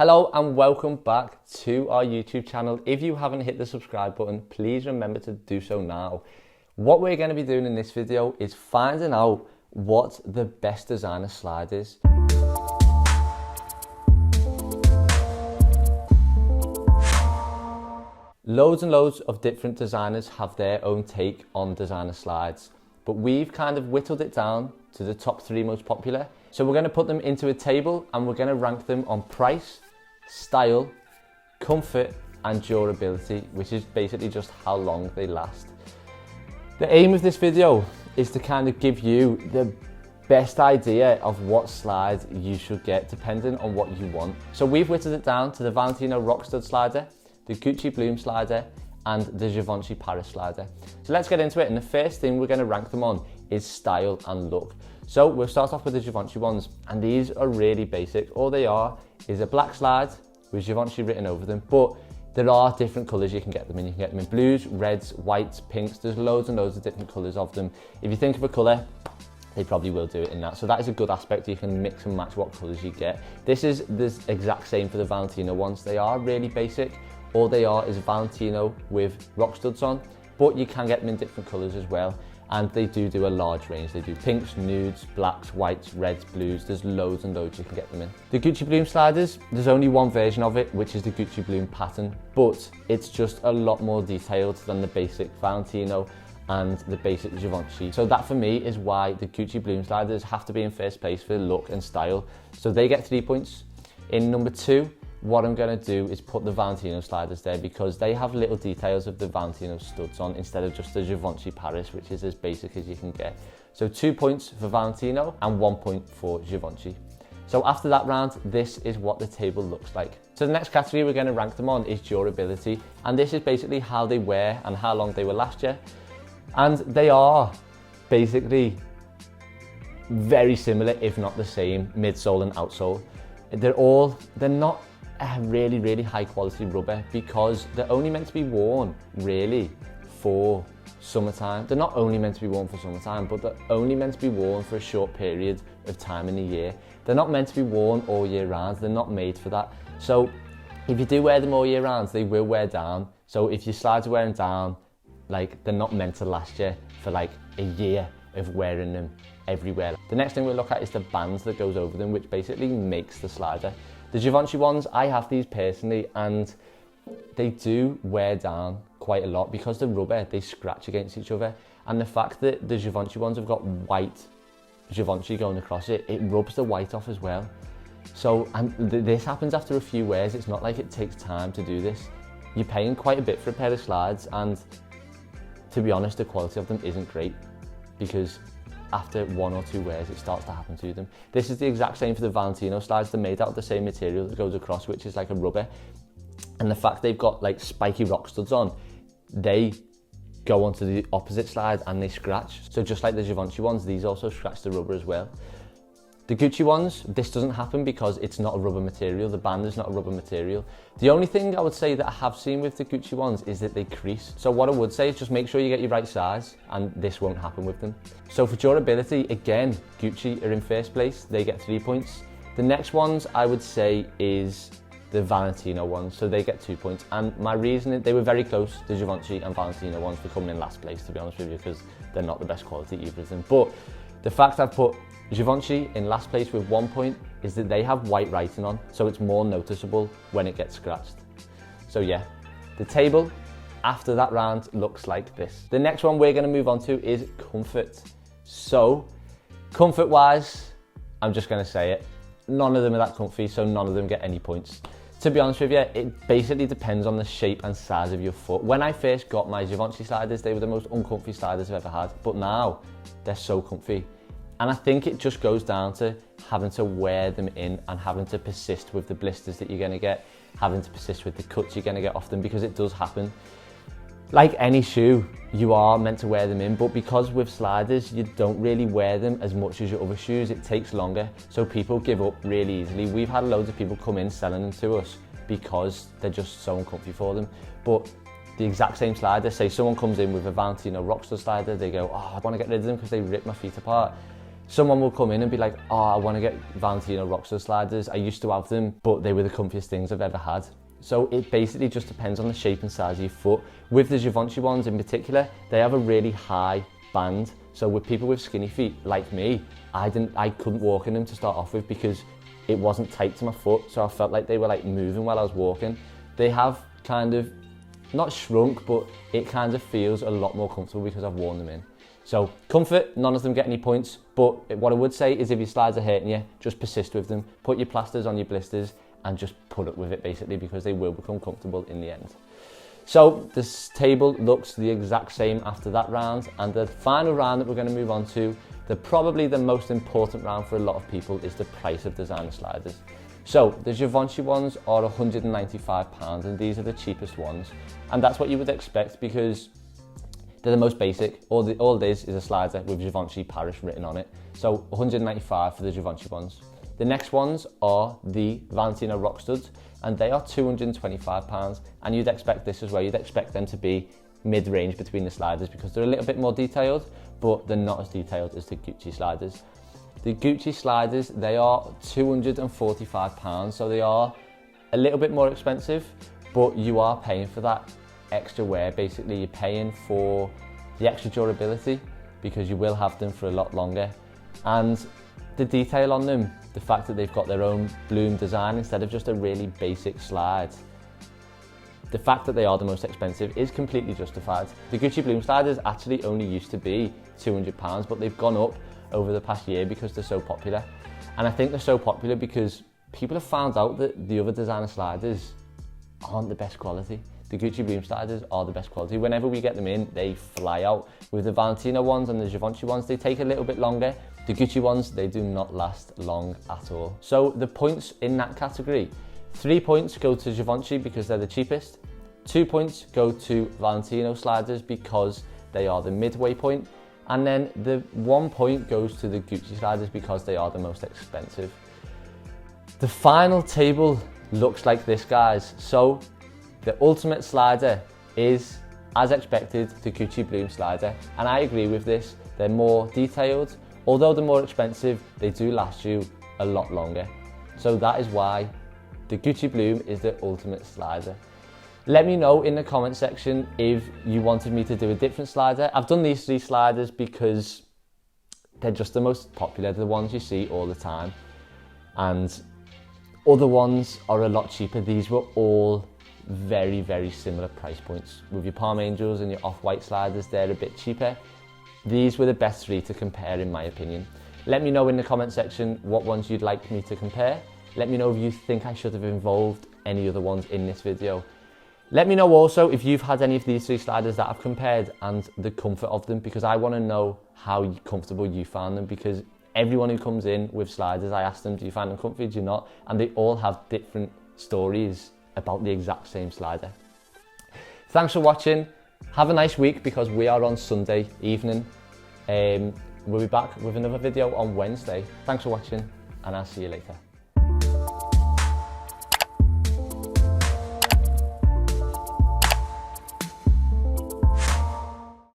Hello and welcome back to our YouTube channel. If you haven't hit the subscribe button, please remember to do so now. What we're going to be doing in this video is finding out what the best designer slide is. Loads and loads of different designers have their own take on designer slides, but we've kind of whittled it down to the top 3 most popular. So we're going to put them into a table and we're going to rank them on price, style, comfort and durability, which is basically just how long they last. The aim of this video is to kind of give you the best idea of what slide you should get depending on what you want. So we've whittled it down to the Valentino Rock Stud slider, the Gucci Bloom slider and the Givenchy Paris slider. So let's get into it, and the first thing we're going to rank them on is style and look. So we'll start off with the Givenchy ones, and these are really basic. All they are is a black slide with Givenchy written over them, but there are different colours you can get them in. You can get them in blues, reds, whites, pinks. There's loads and loads of different colours of them. If you think of a colour, they probably will do it in that. So that is a good aspect. You can mix and match what colours you get. This is the exact same for the Valentino ones. They are really basic. All they are is Valentino with rock studs on, but you can get them in different colours as well. And they do a large range. They do pinks, nudes, blacks, whites, reds, blues. There's loads and loads you can get them in. The Gucci Bloom sliders, there's only one version of it, which is the Gucci Bloom pattern, but it's just a lot more detailed than the basic Valentino and the basic Givenchy. So that for me is why the Gucci Bloom sliders have to be in first place for look and style. So they get 3 points. In number 2, what I'm going to do is put the Valentino sliders there because they have little details of the Valentino studs on instead of just the Givenchy Paris, which is as basic as you can get. So 2 points for Valentino and 1 point for Givenchy. So after that round, this is what the table looks like. So the next category we're going to rank them on is durability, and this is basically how they wear and how long they were last year. And they are basically very similar, if not the same, midsole and outsole. They're not really high quality rubber because they're only meant to be worn really for summertime. They're not only meant to be worn for summertime, but they're only meant to be worn for a short period of time in the year. They're not meant to be worn all year round. They're not made for that. So if you do wear them all year round, they will wear down. So if your slides are wearing down, like, they're not meant to last you for like a year of wearing them everywhere. The next thing we'll look at is the bands that goes over them, which basically makes the slider. The Givenchy ones, I have these personally, and they do wear down quite a lot because the rubber, they scratch against each other. And the fact that the Givenchy ones have got white Givenchy going across it, it rubs the white off as well. So this happens after a few wears. It's not like it takes time to do this. You're paying quite a bit for a pair of slides, and to be honest, the quality of them isn't great because after 1 or 2 wears, it starts to happen to them. This is the exact same for the Valentino slides. They're made out of the same material that goes across, which is like a rubber. And the fact they've got like spiky rock studs on, they go onto the opposite slide and they scratch. So just like the Givenchy ones, these also scratch the rubber as well. The Gucci ones, this doesn't happen because it's not a rubber material. The band is not a rubber material. The only thing I would say that I have seen with the Gucci ones is that they crease. So what I would say is just make sure you get your right size, and this won't happen with them. So for durability, again, Gucci are in first place. They get 3 points. The next ones I would say is the Valentino ones. So they get 2 points. And my reasoning, they were very close, the Givenchy and Valentino ones, for coming in last place, to be honest with you, because they're not the best quality either of them. But the fact I've put Givenchy in last place with 1 point is that they have white writing on, so it's more noticeable when it gets scratched. So yeah, the table after that round looks like this. The next one we're going to move on to is comfort. So comfort wise, I'm just going to say it, none of them are that comfy, so none of them get any points. To be honest with you, it basically depends on the shape and size of your foot. When I first got my Givenchy sliders, they were the most uncomfy sliders I've ever had, but now they're so comfy. And I think it just goes down to having to wear them in and having to persist with the blisters that you're going to get, having to persist with the cuts you're going to get off them, because it does happen. Like any shoe, you are meant to wear them in, but because with sliders, you don't really wear them as much as your other shoes, it takes longer. So people give up really easily. We've had loads of people come in selling them to us because they're just so uncomfy for them. But the exact same slider, say someone comes in with a Valentino Rockstar slider, they go, oh, I want to get rid of them because they rip my feet apart. Someone will come in and be like, oh, I want to get Valentino Rockstar sliders. I used to have them, but they were the comfiest things I've ever had. So it basically just depends on the shape and size of your foot. With the Givenchy ones in particular, they have a really high band. So with people with skinny feet like me, I couldn't walk in them to start off with because it wasn't tight to my foot. So I felt like they were like moving while I was walking. They have kind of, not shrunk, but it kind of feels a lot more comfortable because I've worn them in. So comfort, none of them get any points, but what I would say is if your slides are hurting you, just persist with them. Put your plasters on your blisters and just put up with it basically, because they will become comfortable in the end. So this table looks the exact same after that round, and the final round that we're going to move on to, probably the most important round for a lot of people, is the price of designer sliders. So the Givenchy ones are £195 and these are the cheapest ones, and that's what you would expect because they're the most basic. All it is a slider with Givenchy Paris written on it. So £195 for the Givenchy ones. The next ones are the Valentino Rockstuds, and they are £225, and you'd expect this as well. You'd expect them to be mid-range between the sliders because they're a little bit more detailed, but they're not as detailed as the Gucci sliders. The Gucci sliders, they are £245, so they are a little bit more expensive, but you are paying for that extra wear. Basically, you're paying for the extra durability because you will have them for a lot longer. And the detail on them, the fact that they've got their own bloom design instead of just a really basic slide, the fact that they are the most expensive is completely justified. The Gucci bloom sliders actually only used to be £200, but they've gone up over the past year because they're so popular. And I think they're so popular because people have found out that the other designer sliders aren't the best quality. The Gucci bloom sliders are the best quality. Whenever we get them in, they fly out. With the Valentino ones and the Givenchy ones, they take a little bit longer. The Gucci ones, they do not last long at all. So the points in that category, 3 points go to Givenchy because they're the cheapest. 2 points go to Valentino sliders because they are the midway point. And then the 1 point goes to the Gucci sliders because they are the most expensive. The final table looks like this, guys. So the ultimate slider is, as expected, the Gucci bloom slider. And I agree with this. They're more detailed. Although they're more expensive, they do last you a lot longer. So that is why the Gucci bloom is the ultimate slider. Let me know in the comment section if you wanted me to do a different slider. I've done these 3 sliders because they're just the most popular, the ones you see all the time. And other ones are a lot cheaper. These were all very, very similar price points. With your Palm Angels and your Off-White sliders, they're a bit cheaper. These were the best 3 to compare in my opinion. Let me know in the comment section what ones you'd like me to compare. Let me know if you think I should have involved any other ones in this video. Let me know also if you've had any of these 3 sliders that I've compared and the comfort of them, because I want to know how comfortable you found them, because everyone who comes in with sliders, I ask them, do you find them comfy, do you not? And they all have different stories about the exact same slider. Thanks for watching. Have a nice week because we are on Sunday evening. We'll be back with another video on Wednesday. Thanks for watching and I'll see you later.